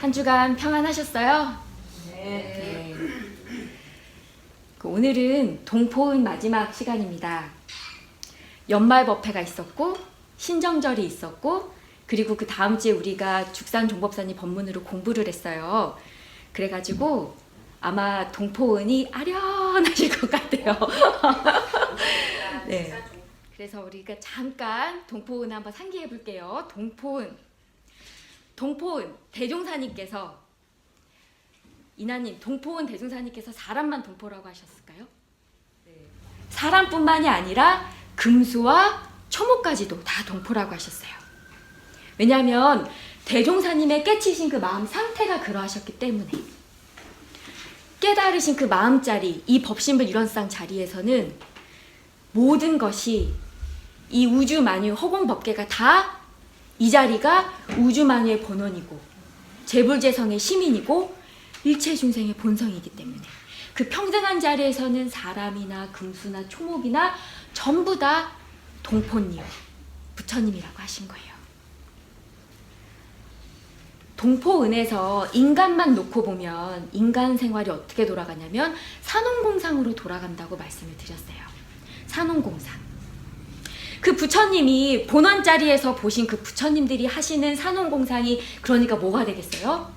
한 주간 평안하셨어요? 네. 오늘은 동포은 마지막 시간입니다. 연말 법회가 있었고 신정절이 있었고 그리고 그 다음 주에 우리가 죽산 종법사님 법문으로 공부를 했어요. 그래가지고 아마 동포은이 아련하실 것 같아요. 네. 그래서 우리가 잠깐 동포은 한번 상기해 볼게요. 동포은 대종사님께서 이나님, 동포은 대종사님께서 사람만 동포라고 하셨을까요? 네. 사람뿐만이 아니라 금수와 초목까지도 다 동포라고 하셨어요. 왜냐하면 대종사님의 깨치신 그 마음 상태가 그러하셨기 때문에 깨달으신 그 마음자리, 이 법신불 유런상 자리에서는 모든 것이 이 우주만유 허공법계가 다 이 자리가 우주만유의 본원이고 재불재성의 시민이고 일체중생의 본성이기 때문에 그 평등한 자리에서는 사람이나 금수나 초목이나 전부 다 동포님, 부처님이라고 하신 거예요. 동포은에서 인간만 놓고 보면 인간 생활이 어떻게 돌아가냐면 산업공상으로 돌아간다고 말씀을 드렸어요. 산업공상. 그 부처님이 본원 자리에서 보신 그 부처님들이 하시는 산업공상이 그러니까 뭐가 되겠어요?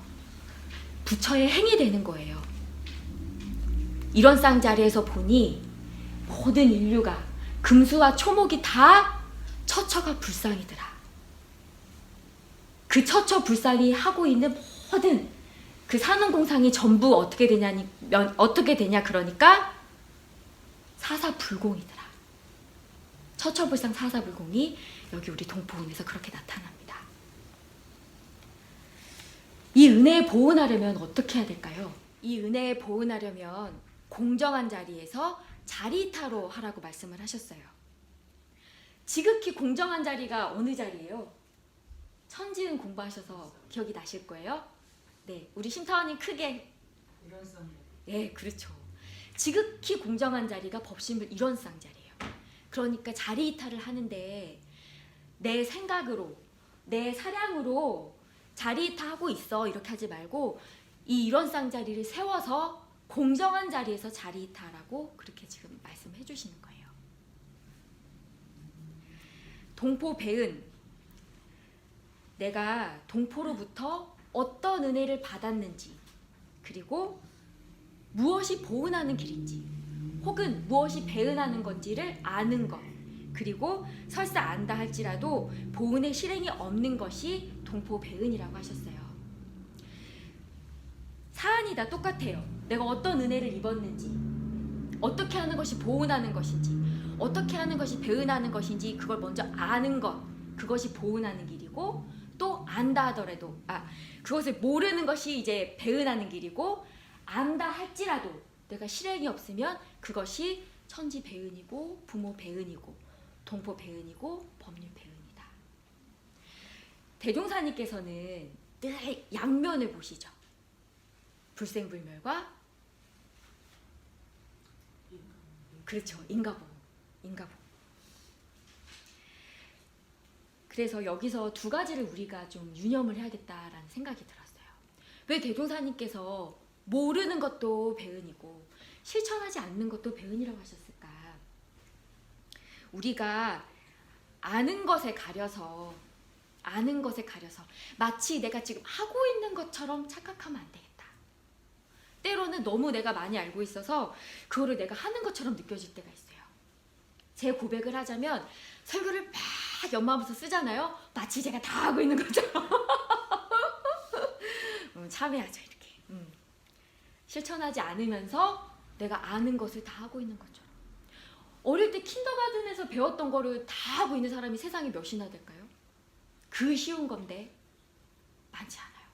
부처의 행이 되는 거예요. 이런 쌍 자리에서 보니 모든 인류가 금수와 초목이 다 처처가 불상이더라. 그 처처 불상이 하고 있는 모든 그 산업공상이 전부 어떻게 되냐 그러니까 사사불공이더라. 처처불상 사사불공이 여기 우리 동포은에서 그렇게 나타납니다. 이 은혜에 보은하려면 어떻게 해야 될까요? 이 은혜에 보은하려면 공정한 자리에서 자리타로 하라고 말씀을 하셨어요. 지극히 공정한 자리가 어느 자리예요? 천지은 공부하셔서 기억이 나실 거예요. 네, 우리 심타원님 크게. 네, 그렇죠. 지극히 공정한 자리가 법신불 일원상 자리예요. 그러니까 자리이탈을 하는데 내 생각으로, 내 사량으로 자리이탈하고 있어 이렇게 하지 말고 이 일원상 자리를 세워서 공정한 자리에서 자리이탈하고 그렇게 지금 말씀해 주시는 거예요. 동포 배은 내가 동포로부터 어떤 은혜를 받았는지 그리고 무엇이 보은하는 길인지 혹은 무엇이 배은하는 건지를 아는 것 그리고 설사 안다 할지라도 보은의 실행이 없는 것이 동포 배은이라고 하셨어요. 사안이 다 똑같아요. 내가 어떤 은혜를 입었는지 어떻게 하는 것이 보은하는 것인지 어떻게 하는 것이 배은하는 것인지 그걸 먼저 아는 것 그것이 보은하는 길이고 또 안다 하더라도 그것을 모르는 것이 이제 배은하는 길이고 안다 할지라도 내가 실행이 없으면 그것이 천지 배은이고 부모 배은이고 동포 배은이고 법률 배은이다. 대종사님께서는 늘 양면을 보시죠. 불생불멸과 그렇죠. 인가보호. 그래서 여기서 두 가지를 우리가 좀 유념을 해야겠다라는 생각이 들었어요. 왜 대종사님께서 모르는 것도 배은이고 실천하지 않는 것도 배은이라고 하셨을까? 우리가 아는 것에 가려서 마치 내가 지금 하고 있는 것처럼 착각하면 안 되겠다. 때로는 너무 내가 많이 알고 있어서 그거를 내가 하는 것처럼 느껴질 때가 있어요. 제 고백을 하자면 설교를 막 연마하면서 쓰잖아요. 마치 제가 다 하고 있는 것처럼. 참여하죠 이렇게. 실천하지 않으면서 내가 아는 것을 다 하고 있는 것처럼. 어릴 때 킨더가든에서 배웠던 거를 다 하고 있는 사람이 세상에 몇이나 될까요? 그 쉬운 건데 많지 않아요.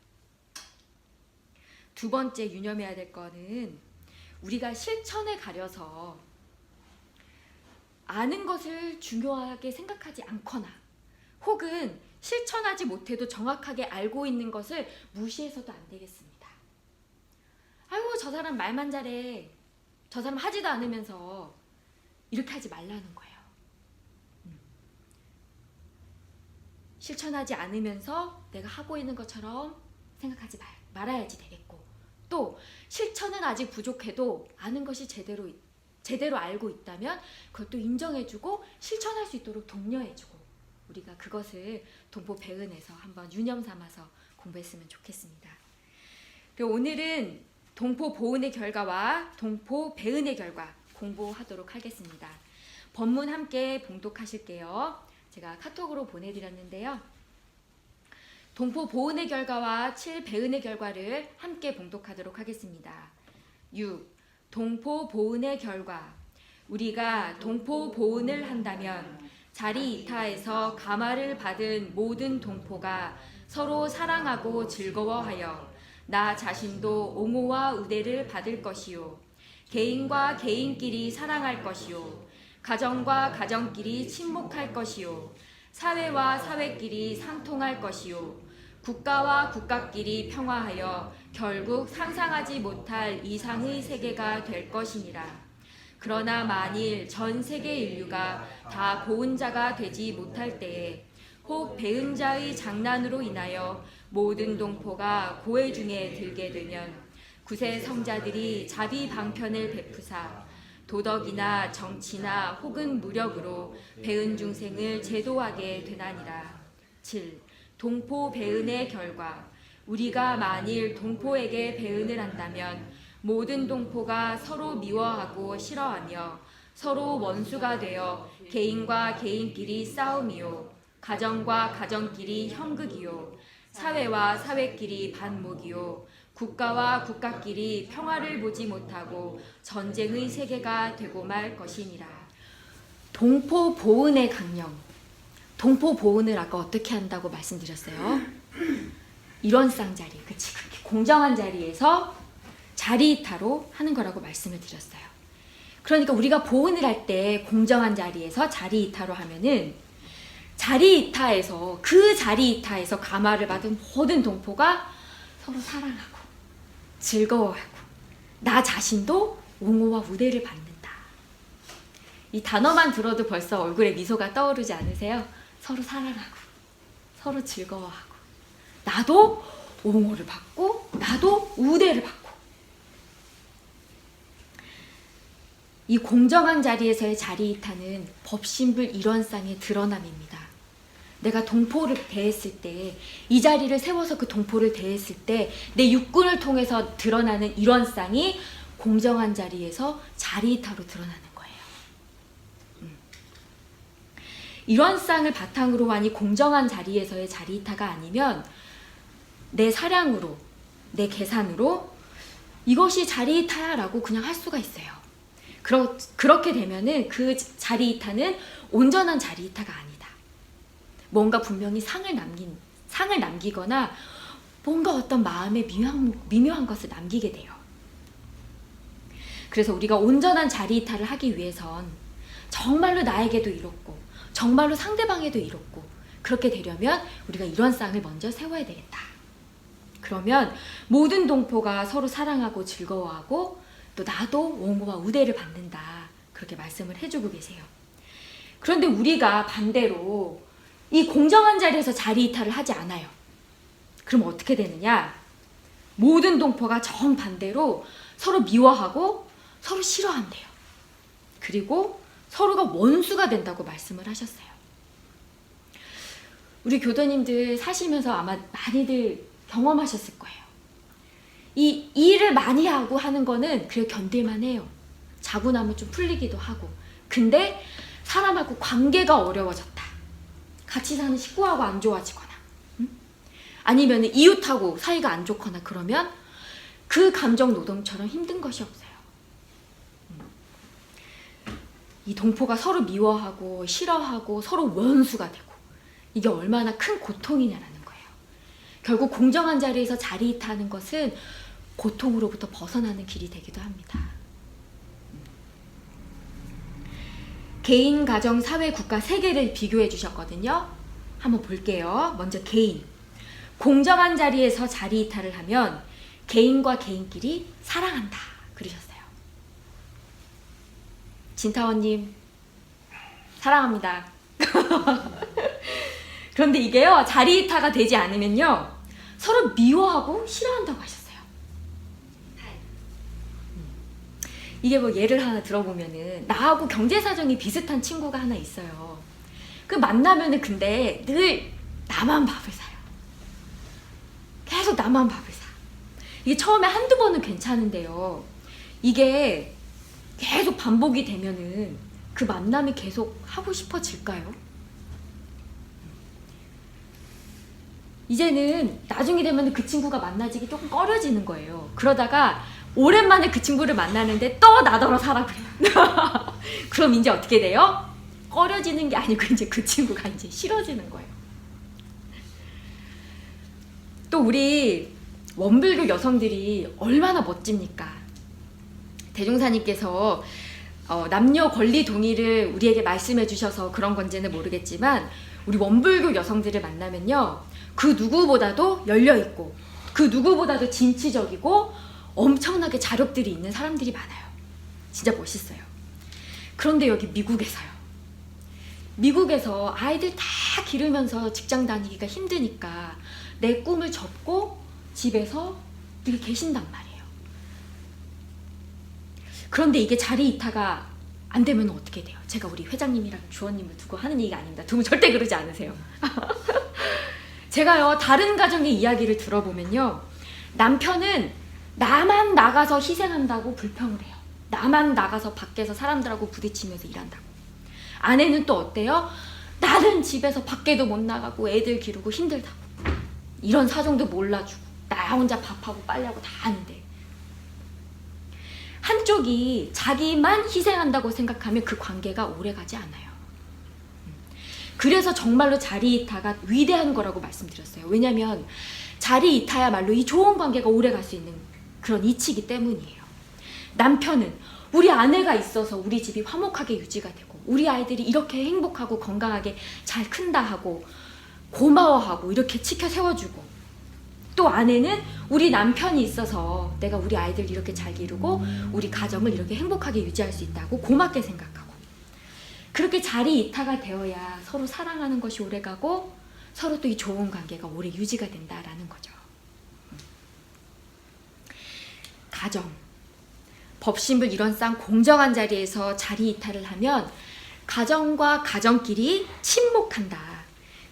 두 번째 유념해야 될 거는 우리가 실천에 가려서 아는 것을 중요하게 생각하지 않거나 혹은 실천하지 못해도 정확하게 알고 있는 것을 무시해서도 안 되겠습니다. 아이고 저 사람 말만 잘해. 저 사람 하지도 않으면서 이렇게 하지 말라는 거예요. 실천하지 않으면서 내가 하고 있는 것처럼 생각하지 말아야지 되겠고, 또 실천은 아직 부족해도 아는 것이 제대로 알고 있다면 그걸 또 인정해주고 실천할 수 있도록 독려해주고, 우리가 그것을 동포 배은에서 한번 유념 삼아서 공부했으면 좋겠습니다. 그리고 오늘은 동포 보은의 결과와 동포 배은의 결과 공부하도록 하겠습니다. 본문 함께 봉독하실게요. 제가 카톡으로 보내드렸는데요. 동포 보은의 결과와 7 배은의 결과를 함께 봉독하도록 하겠습니다. 6. 동포 보은의 결과. 우리가 동포 보은을 한다면 자리 이타에서 감화를 받은 모든 동포가 서로 사랑하고 즐거워하여 나 자신도 옹호와 우대를 받을 것이요, 개인과 개인끼리 사랑할 것이요, 가정과 가정끼리 친목할 것이요, 사회와 사회끼리 상통할 것이요, 국가와 국가끼리 평화하여 결국 상상하지 못할 이상의 세계가 될 것이니라. 그러나 만일 전 세계 인류가 다 보은자가 되지 못할 때에 혹 배은자의 장난으로 인하여 모든 동포가 고해 중에 들게 되면 구세 성자들이 자비 방편을 베푸사 도덕이나 정치나 혹은 무력으로 배은 중생을 제도하게 되나니라. 7. 동포 배은의 결과. 우리가 만일 동포에게 배은을 한다면 모든 동포가 서로 미워하고 싫어하며 서로 원수가 되어 개인과 개인끼리 싸움이요, 가정과 가정끼리 형극이요, 사회와 사회끼리 반목이요, 국가와 국가끼리 평화를 보지 못하고 전쟁의 세계가 되고 말 것이니라. 동포 보은의 강령. 동포 보은을 아까 어떻게 한다고 말씀드렸어요? 이런 쌍자리, 그치, 공정한 자리에서 자리이타로 하는 거라고 말씀을 드렸어요. 그러니까 우리가 보은을 할 때 공정한 자리에서 자리이타로 하면은 자리이타에서, 그 자리이타에서 감화를 받은 모든 동포가 서로 사랑하고 즐거워하고 나 자신도 옹호와 우대를 받는다. 이 단어만 들어도 벌써 얼굴에 미소가 떠오르지 않으세요? 서로 사랑하고 서로 즐거워하고 나도 옹호를 받고 나도 우대를 받고. 이 공정한 자리에서의 자리이타는 법신불 일원상의 드러남입니다. 내가 동포를 대했을 때, 이 자리를 세워서 그 동포를 대했을 때 내 육군을 통해서 드러나는 일원상이 공정한 자리에서 자리이타로 드러나는 거예요. 일원상을 바탕으로 하니 공정한 자리에서의 자리이타가 아니면 내 사량으로, 내 계산으로 이것이 자리이타야라고 그냥 할 수가 있어요. 그렇게 되면은 그 자리이타는 온전한 자리이타가 아니다. 뭔가 분명히 상을 남기거나 뭔가 어떤 마음의 미묘한 것을 남기게 돼요. 그래서 우리가 온전한 자리이타를 하기 위해선 정말로 나에게도 이롭고 정말로 상대방에도 이롭고 그렇게 되려면 우리가 이런 쌍을 먼저 세워야 되겠다. 그러면 모든 동포가 서로 사랑하고 즐거워하고 또 나도 옹호와 우대를 받는다. 그렇게 말씀을 해주고 계세요. 그런데 우리가 반대로 이 공정한 자리에서 자리이타를 하지 않아요. 그럼 어떻게 되느냐? 모든 동포가 정반대로 서로 미워하고 서로 싫어한대요. 그리고 서로가 원수가 된다고 말씀을 하셨어요. 우리 교도님들 사시면서 아마 많이들 경험하셨을 거예요. 이 일을 많이 하고 하는 거는 그래 견딜만 해요. 자고 나면 좀 풀리기도 하고. 근데 사람하고 관계가 어려워졌다. 같이 사는 식구하고 안 좋아지거나 아니면 이웃하고 사이가 안 좋거나 그러면 그 감정 노동처럼 힘든 것이 없어요. 이 동포가 서로 미워하고 싫어하고 서로 원수가 되고 이게 얼마나 큰 고통이냐라는 거예요. 결국 공정한 자리에서 자리이타하는 것은 고통으로부터 벗어나는 길이 되기도 합니다. 개인, 가정, 사회, 국가 세 개를 비교해 주셨거든요. 한번 볼게요. 먼저 개인. 공정한 자리에서 자리이타를 하면 개인과 개인끼리 사랑한다. 그러셨어요. 진타원님 사랑합니다. 그런데 이게요. 자리이타가 되지 않으면요. 서로 미워하고 싫어한다고 하셨어요. 이게 뭐 예를 하나 들어보면은 나하고 경제 사정이 비슷한 친구가 하나 있어요. 그 만나면은 근데 늘 나만 밥을 사요. 계속 나만 밥을 사. 이게 처음에 한두 번은 괜찮은데요. 이게 계속 반복이 되면은 그 만남이 계속 하고 싶어질까요? 이제는 나중에 되면 그 친구가 만나지기 조금 꺼려지는 거예요. 그러다가 오랜만에 그 친구를 만나는데 또 나더러 사라 그래요. 그럼 이제 어떻게 돼요? 꺼려지는 게 아니고 이제 그 친구가 이제 싫어지는 거예요. 또 우리 원불교 여성들이 얼마나 멋집니까? 대종사님께서 남녀 권리 동의를 우리에게 말씀해 주셔서 그런 건지는 모르겠지만 우리 원불교 여성들을 만나면요, 그 누구보다도 열려있고 그 누구보다도 진취적이고 엄청나게 자력들이 있는 사람들이 많아요. 진짜 멋있어요. 그런데 여기 미국에서 아이들 다 기르면서 직장 다니기가 힘드니까 내 꿈을 접고 집에서 이렇게 계신단 말이에요. 그런데 이게 자리 이타가 안 되면 어떻게 돼요? 제가 우리 회장님이랑 주원님을 두고 하는 얘기가 아닙니다. 두 분 절대 그러지 않으세요. 제가요, 다른 가정의 이야기를 들어보면요, 남편은 나만 나가서 희생한다고 불평을 해요. 나만 나가서 밖에서 사람들하고 부딪히면서 일한다고. 아내는 또 어때요? 나는 집에서 밖에도 못 나가고 애들 기르고 힘들다고. 이런 사정도 몰라주고 나 혼자 밥하고 빨래하고 다 하는데, 한쪽이 자기만 희생한다고 생각하면 그 관계가 오래가지 않아요. 그래서 정말로 자리이타가 위대한 거라고 말씀드렸어요. 왜냐하면 자리이타야말로 이 좋은 관계가 오래갈 수 있는 그런 이치이기 때문이에요. 남편은 우리 아내가 있어서 우리 집이 화목하게 유지가 되고 우리 아이들이 이렇게 행복하고 건강하게 잘 큰다 하고 고마워하고 이렇게 지켜 세워주고, 또 아내는 우리 남편이 있어서 내가 우리 아이들 이렇게 잘 기르고 우리 가정을 이렇게 행복하게 유지할 수 있다고 고맙게 생각하고, 그렇게 자리이타가 되어야 서로 사랑하는 것이 오래가고 서로 또 이 좋은 관계가 오래 유지가 된다라는 거죠. 가정, 법신불 일원상 공정한 자리에서 자리이타를 하면 가정과 가정끼리 침묵한다.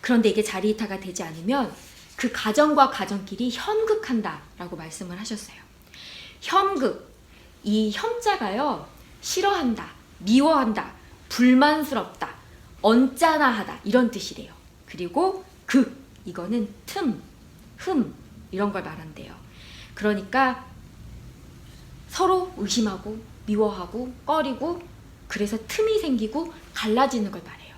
그런데 이게 자리이타가 되지 않으면 그 가정과 가정끼리 현극한다 라고 말씀을 하셨어요. 현극, 이 현자가요, 싫어한다, 미워한다, 불만스럽다, 언짢아하다 이런 뜻이래요. 그리고 극, 이거는 틈, 흠 이런 걸 말한대요. 그러니까 서로 의심하고 미워하고 꺼리고, 그래서 틈이 생기고 갈라지는 걸 말해요.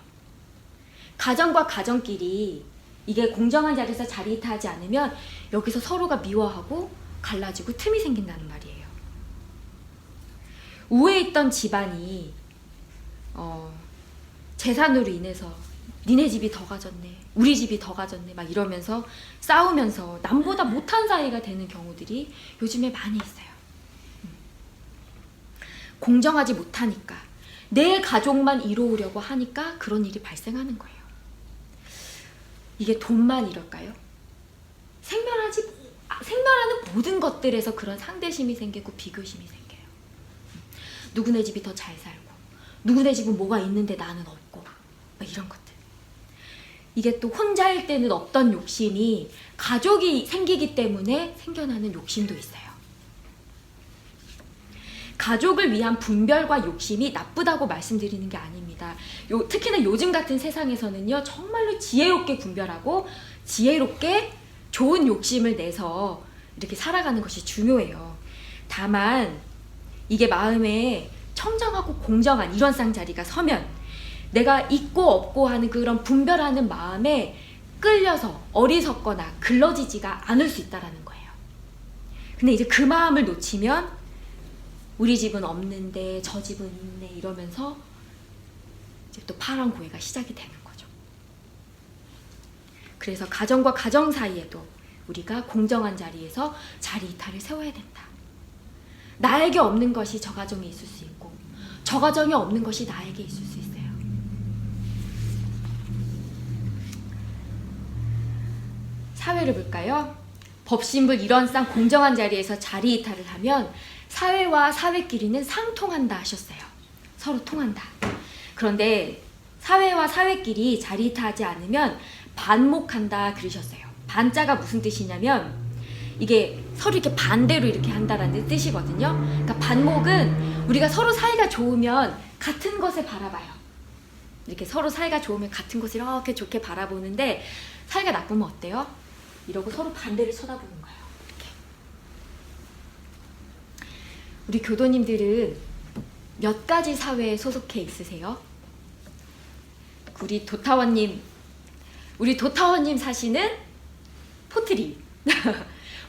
가정과 가정끼리 이게 공정한 자리에서 자리이타하지 않으면 여기서 서로가 미워하고 갈라지고 틈이 생긴다는 말이에요. 우에 있던 집안이 재산으로 인해서 니네 집이 더 가졌네, 우리 집이 더 가졌네 막 이러면서 싸우면서 남보다 못한 사이가 되는 경우들이 요즘에 많이 있어요. 공정하지 못하니까, 내 가족만 이루려고 하니까 그런 일이 발생하는 거예요. 이게 돈만 이럴까요? 생멸하는 모든 것들에서 그런 상대심이 생기고 비교심이 생겨요. 누구네 집이 더 잘 살고 누구네 집은 뭐가 있는데 나는 없고 막 이런 것들. 이게 또 혼자일 때는 없던 욕심이 가족이 생기기 때문에 생겨나는 욕심도 있어요. 가족을 위한 분별과 욕심이 나쁘다고 말씀드리는 게 아닙니다. 특히나 요즘 같은 세상에서는요, 정말로 지혜롭게 분별하고 지혜롭게 좋은 욕심을 내서 이렇게 살아가는 것이 중요해요. 다만 이게 마음에 청정하고 공정한 일원상 자리가 서면 내가 있고 없고 하는 그런 분별하는 마음에 끌려서 어리석거나 글러지지가 않을 수 있다는 거예요. 근데 이제 그 마음을 놓치면 우리 집은 없는데 저 집은 있네 이러면서 이제 또 파란 고해가 시작이 되는 거죠. 그래서 가정과 가정 사이에도 우리가 공정한 자리에서 자리이타를 세워야 된다. 나에게 없는 것이 저 가정에 있을 수 있고 저 가정에 없는 것이 나에게 있을 수 있어요. 사회를 볼까요? 법신불 일원상 공정한 자리에서 자리 이탈을 하면 사회와 사회끼리는 상통한다 하셨어요. 서로 통한다. 그런데 사회와 사회끼리 자리 이탈하지 않으면 반목한다 그러셨어요. 반자가 무슨 뜻이냐면 이게 서로 이렇게 반대로 이렇게 한다라는 뜻이거든요. 그러니까 반목은 우리가 서로 사이가 좋으면 같은 것을 바라봐요. 이렇게 서로 사이가 좋으면 같은 것을 이렇게 좋게 바라보는데 사이가 나쁘면 어때요? 이러고 서로 반대를 쳐다보는 거예요. 이렇게. 우리 교도님들은 몇 가지 사회에 소속해 있으세요? 우리 도타원님 사시는 포트리.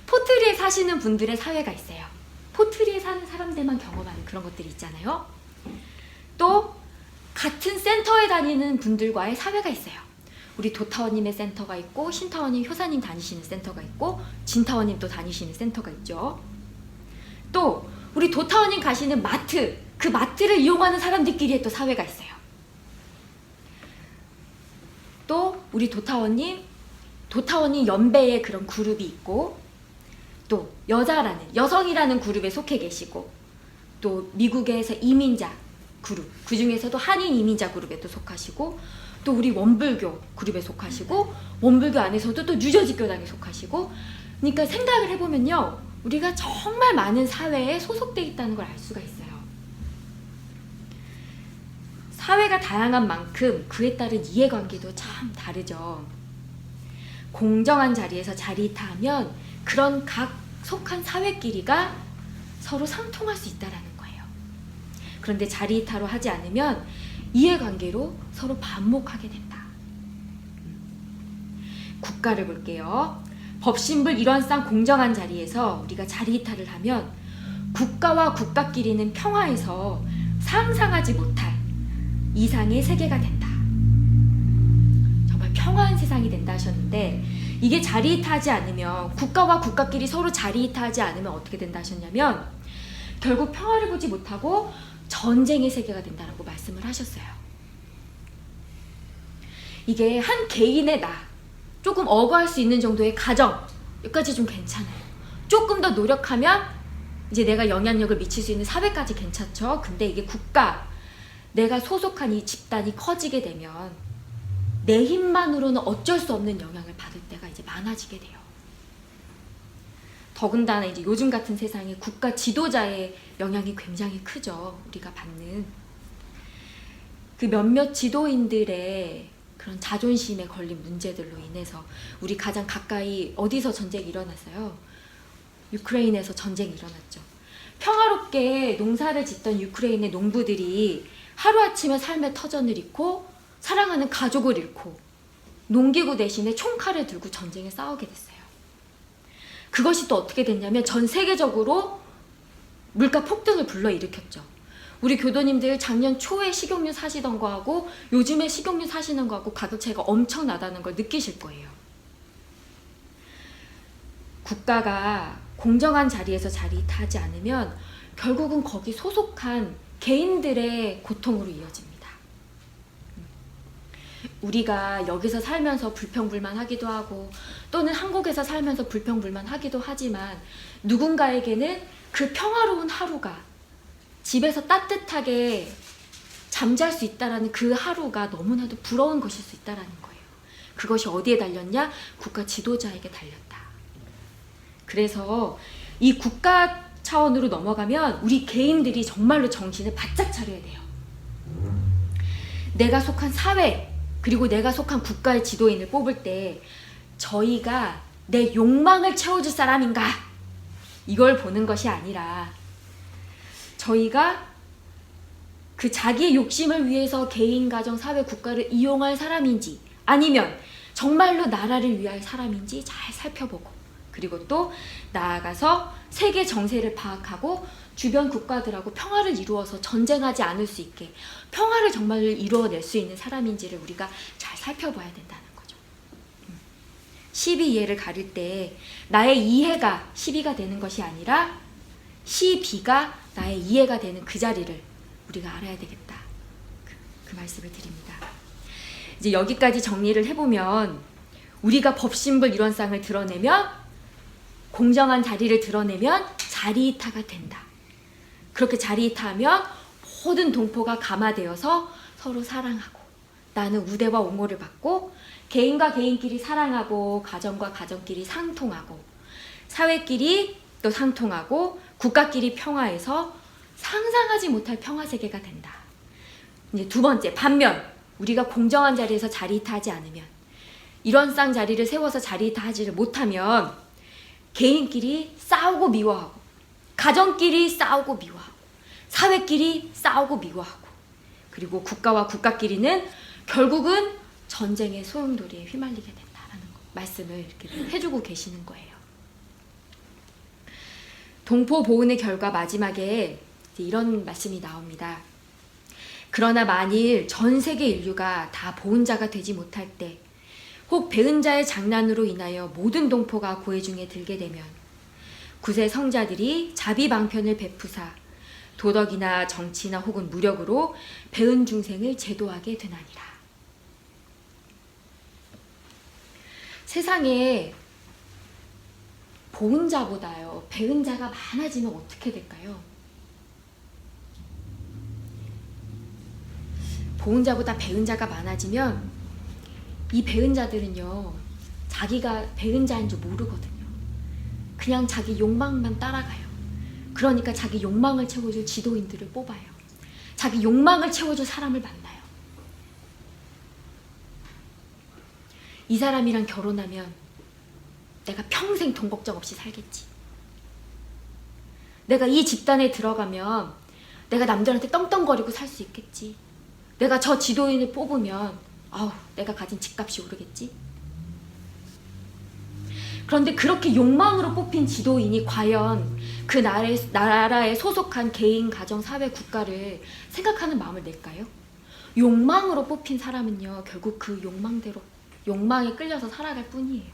포트리에 사시는 분들의 사회가 있어요. 포트리에 사는 사람들만 경험하는 그런 것들이 있잖아요. 또 같은 센터에 다니는 분들과의 사회가 있어요. 우리 도타원님의 센터가 있고 신타원님, 효사님 다니시는 센터가 있고 진타원님 또 다니시는 센터가 있죠. 또 우리 도타원님 가시는 마트, 그 마트를 이용하는 사람들끼리의 또 사회가 있어요. 또 우리 도타원님 연배의 그런 그룹이 있고 또 여성이라는 그룹에 속해 계시고 또 미국에서 이민자 그룹, 그 중에서도 한인 이민자 그룹에 또 속하시고 또 우리 원불교 그룹에 속하시고 원불교 안에서도 또 뉴저지 교당에 속하시고 그러니까 생각을 해보면요. 우리가 정말 많은 사회에 소속돼 있다는 걸 알 수가 있어요. 사회가 다양한 만큼 그에 따른 이해관계도 참 다르죠. 공정한 자리에서 자리이탈하면 그런 각 속한 사회끼리가 서로 상통할 수 있다라는 거예요. 그런데 자리이탈을 하지 않으면 이해관계로 서로 반목하게 된다. 국가를 볼게요. 법신불 일원상 공정한 자리에서 우리가 자리이탈을 하면 국가와 국가끼리는 평화에서 상상하지 못할 이상의 세계가 된다. 정말 평화한 세상이 된다 하셨는데 이게 자리이탈하지 않으면 국가와 국가끼리 서로 자리이탈하지 않으면 어떻게 된다 하셨냐면 결국 평화를 보지 못하고 전쟁의 세계가 된다라고 말씀을 하셨어요. 이게 한 개인의 나 조금 억울할 수 있는 정도의 가정 여기까지 좀 괜찮아요. 조금 더 노력하면 이제 내가 영향력을 미칠 수 있는 사회까지 괜찮죠. 근데 이게 국가 내가 소속한 이 집단이 커지게 되면 내 힘만으로는 어쩔 수 없는 영향을 받을 때가 이제 많아지게 돼요. 더군다나 이제 요즘 같은 세상에 국가 지도자의 영향이 굉장히 크죠. 우리가 받는 그 몇몇 지도인들의 그런 자존심에 걸린 문제들로 인해서 우리 가장 가까이 어디서 전쟁이 일어났어요? 유크레인에서 전쟁이 일어났죠. 평화롭게 농사를 짓던 유크레인의 농부들이 하루아침에 삶의 터전을 잃고 사랑하는 가족을 잃고 농기구 대신에 총칼을 들고 전쟁에 싸우게 됐어요. 그것이 또 어떻게 됐냐면 전 세계적으로 물가 폭등을 불러일으켰죠. 우리 교도님들 작년 초에 식용유 사시던 거하고 요즘에 식용유 사시는 거하고 가격 차이가 엄청나다는 걸 느끼실 거예요. 국가가 공정한 자리에서 자리이탈하지 않으면 결국은 거기 소속한 개인들의 고통으로 이어집니다. 우리가 여기서 살면서 불평불만하기도 하고 또는 한국에서 살면서 불평불만하기도 하지만 누군가에게는 그 평화로운 하루가 집에서 따뜻하게 잠잘 수 있다라는 그 하루가 너무나도 부러운 것일 수 있다라는 거예요. 그것이 어디에 달렸냐? 국가 지도자에게 달렸다. 그래서 이 국가 차원으로 넘어가면 우리 개인들이 정말로 정신을 바짝 차려야 돼요. 내가 속한 사회 그리고 내가 속한 국가의 지도인을 뽑을 때 저희가 내 욕망을 채워줄 사람인가? 이걸 보는 것이 아니라 저희가 그 자기의 욕심을 위해서 개인, 가정, 사회, 국가를 이용할 사람인지 아니면 정말로 나라를 위할 사람인지 잘 살펴보고 그리고 또 나아가서 세계 정세를 파악하고 주변 국가들하고 평화를 이루어서 전쟁하지 않을 수 있게 평화를 정말 이루어낼 수 있는 사람인지를 우리가 잘 살펴봐야 된다는 거죠. 12이해를 가릴 때 나의 이해가 12가 되는 것이 아니라 12가 나의 이해가 되는 그 자리를 우리가 알아야 되겠다. 그 말씀을 드립니다. 이제 여기까지 정리를 해보면 우리가 법신불 일원상을 드러내면 공정한 자리를 드러내면 자리이타가 된다. 그렇게 자리이타하면 모든 동포가 감화되어서 서로 사랑하고 나는 우대와 옹호를 받고 개인과 개인끼리 사랑하고 가정과 가정끼리 상통하고 사회끼리 또 상통하고 국가끼리 평화해서 상상하지 못할 평화세계가 된다. 이제 두 번째, 반면 우리가 공정한 자리에서 자리이타하지 않으면 이런 쌍 자리를 세워서 자리이타하지를 못하면 개인끼리 싸우고 미워하고 가정끼리 싸우고 미워하고 사회끼리 싸우고 미워하고 그리고 국가와 국가끼리는 결국은 전쟁의 소용돌이에 휘말리게 된다라는 말씀을 이렇게 해주고 계시는 거예요. 동포 보훈의 결과 마지막에 이런 말씀이 나옵니다. 그러나 만일 전 세계 인류가 다 보훈자가 되지 못할 때 혹 배은자의 장난으로 인하여 모든 동포가 고해 중에 들게 되면 구세 성자들이 자비방편을 베푸사 도덕이나 정치나 혹은 무력으로 배은 중생을 제도하게 되나니라. 세상에 보훈자보다요 배은자가 많아지면 어떻게 될까요? 보훈자보다 배은자가 많아지면 이 배은자들은요 자기가 배은자인 줄 모르거든요. 그냥 자기 욕망만 따라가요. 그러니까 자기 욕망을 채워줄 지도인들을 뽑아요. 자기 욕망을 채워줄 사람을 만나요. 이 사람이랑 결혼하면 내가 평생 돈 걱정 없이 살겠지. 내가 이 집단에 들어가면 내가 남들한테 떵떵거리고 살 수 있겠지. 내가 저 지도인을 뽑으면 내가 가진 집값이 오르겠지. 그런데 그렇게 욕망으로 뽑힌 지도인이 과연 그 나라에 소속한 개인, 가정, 사회, 국가를 생각하는 마음을 낼까요? 욕망으로 뽑힌 사람은요 결국 그 욕망대로 욕망에 끌려서 살아갈 뿐이에요.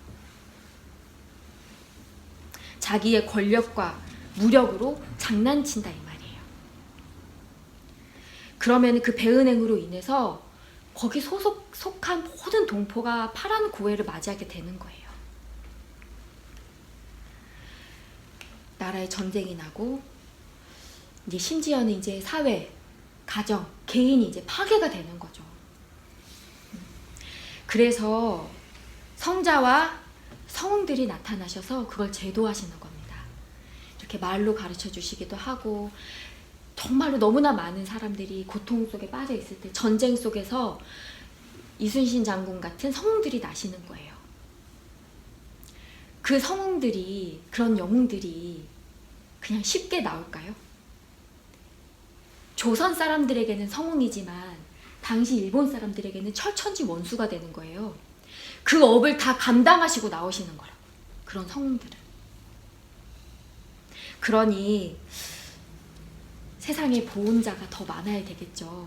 자기의 권력과 무력으로 장난친다 이 말이에요. 그러면 그 배은행으로 인해서 거기 속한 모든 동포가 파란 고해를 맞이하게 되는 거예요. 나라에 전쟁이 나고 이제 심지어는 이제 사회, 가정, 개인이 이제 파괴가 되는 거죠. 그래서 성자와 성들이 나타나셔서 그걸 제도하시는 겁니다. 이렇게 말로 가르쳐 주시기도 하고 정말로 너무나 많은 사람들이 고통 속에 빠져 있을 때 전쟁 속에서 이순신 장군 같은 성들이 나시는 거예요. 그 성들이 그런 영웅들이 그냥 쉽게 나올까요? 조선 사람들에게는 성웅이지만 당시 일본 사람들에게는 철천지 원수가 되는 거예요. 그 업을 다 감당하시고 나오시는 거라고. 그런 성웅들은. 그러니 세상에 보훈자가 더 많아야 되겠죠.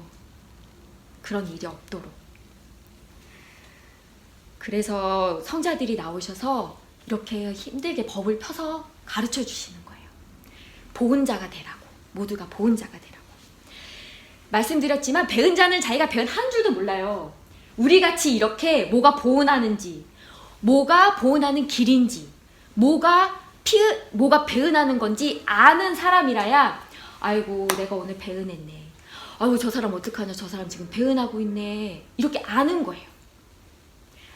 그런 일이 없도록. 그래서 성자들이 나오셔서 이렇게 힘들게 법을 펴서 가르쳐 주시는 거예요. 보훈자가 되라고. 모두가 보훈자가 되라고. 말씀드렸지만 배은자는 자기가 배은 한 줄도 몰라요. 우리같이 이렇게 뭐가 보훈하는지, 뭐가 보훈하는 길인지, 뭐가 배은하는 건지 아는 사람이라야 아이고 내가 오늘 배은했네. 아이고 저 사람 어떡하냐. 저 사람 지금 배은하고 있네. 이렇게 아는 거예요.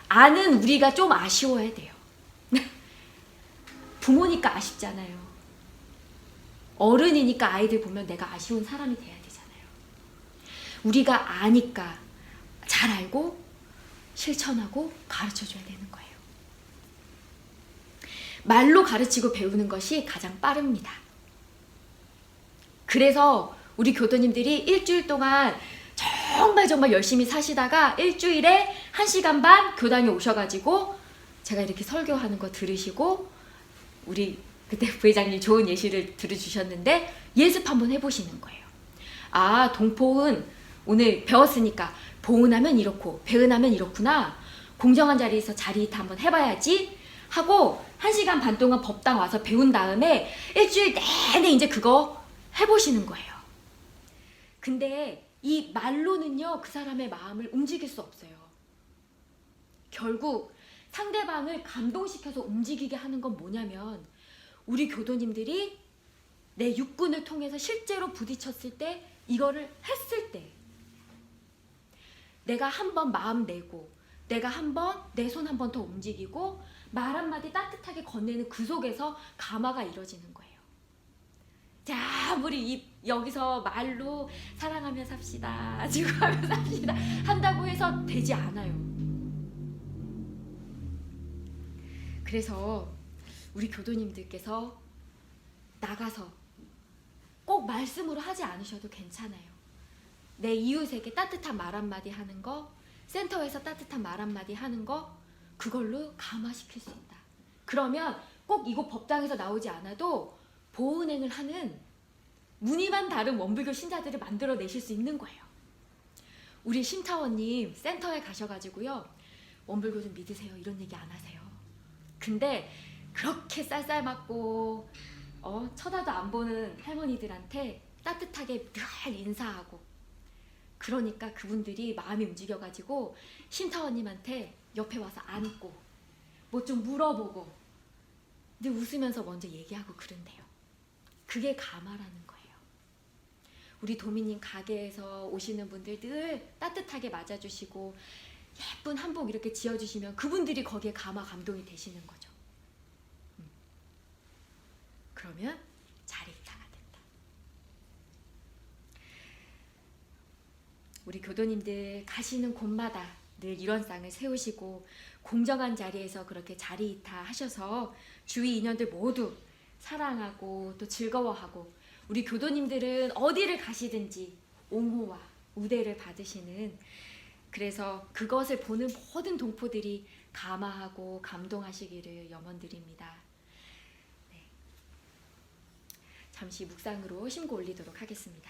아는 우리가 좀 아쉬워야 돼요. 부모니까 아쉽잖아요. 어른이니까 아이들 보면 내가 아쉬운 사람이 돼야 되잖아요. 우리가 아니까 잘 알고 실천하고 가르쳐줘야 되는 거예요. 말로 가르치고 배우는 것이 가장 빠릅니다. 그래서 우리 교도님들이 일주일 동안 정말 열심히 사시다가 일주일에 1시간 반 교당에 오셔가지고 제가 이렇게 설교하는 거 들으시고 우리 그때 부회장님 좋은 예시를 들어주셨는데 예습 한번 해보시는 거예요. 아, 동포은 오늘 배웠으니까 보은하면 이렇고 배은하면 이렇구나. 공정한 자리에서 자리이타 한번 해봐야지 하고 1시간 반 동안 법당 와서 배운 다음에 일주일 내내 이제 그거 해보시는 거예요. 근데 이 말로는요 그 사람의 마음을 움직일 수 없어요. 결국 상대방을 감동시켜서 움직이게 하는 건 뭐냐면 우리 교도님들이 내 육군을 통해서 실제로 부딪혔을 때, 이거를 했을 때 내가 한번 마음 내고, 내가 한번 내 손 한 번 더 움직이고 말 한마디 따뜻하게 건네는 그 속에서 감화가 이루어지는 거예요. 자, 우리 여기서 말로 사랑하며 삽시다, 지구하며 삽시다 한다고 해서 되지 않아요. 그래서 우리 교도님들께서 나가서 꼭 말씀으로 하지 않으셔도 괜찮아요. 내 이웃에게 따뜻한 말 한마디 하는 거, 센터에서 따뜻한 말 한마디 하는 거, 그걸로 감화시킬 수 있다. 그러면 꼭 이곳 법당에서 나오지 않아도 보은행을 하는 무늬만 다른 원불교 신자들을 만들어내실 수 있는 거예요. 우리 심타원님 센터에 가셔가지고요, 원불교 좀 믿으세요 이런 얘기 안 하세요. 근데 그렇게 쌀쌀맞고 쳐다도 안 보는 할머니들한테 따뜻하게 늘 인사하고, 그러니까 그분들이 마음이 움직여가지고 심타원님한테 옆에 와서 앉고 뭐 좀 물어보고, 근데 웃으면서 먼저 얘기하고 그런대요. 그게 감화라는 거예요. 우리 도미님 가게에서 오시는 분들 늘 따뜻하게 맞아주시고 예쁜 한복 이렇게 지어주시면 그분들이 거기에 감화 감동이 되시는 거죠. 그러면 자리이타가 된다. 우리 교도님들 가시는 곳마다 늘 이런 쌍을 세우시고 공정한 자리에서 그렇게 자리이타 하셔서 주위 인연들 모두 사랑하고 또 즐거워하고, 우리 교도님들은 어디를 가시든지 옹호와 우대를 받으시는, 그래서 그것을 보는 모든 동포들이 감화하고 감동하시기를 염원드립니다. 네. 잠시 묵상으로 심고 올리도록 하겠습니다.